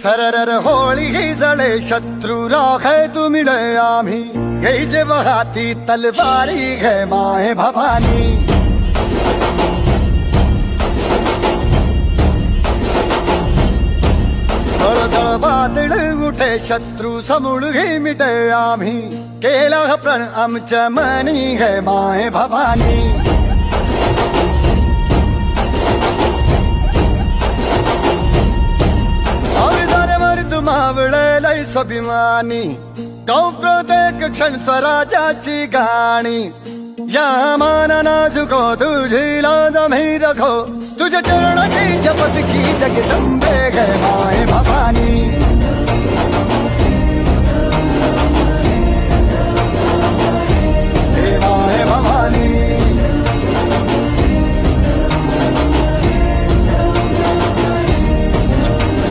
सररर होळी ही जळे शत्रु राखे तुमिळे आम्ही घेई जे हाती तलवारी घे माहे भवानी झळझळ बादळ उठे शत्रु समूळ घे मिटे आम्ही केला प्रण आमच्या मनी घे माहे भवानी मावळलय स्वाभिमानी गाव प्रत्येक क्षण स्वराज्याची गाणी या मानाना झुको तुझी लाज मी रखो तुझ्या चरणाची शपथ की जगदंबे घे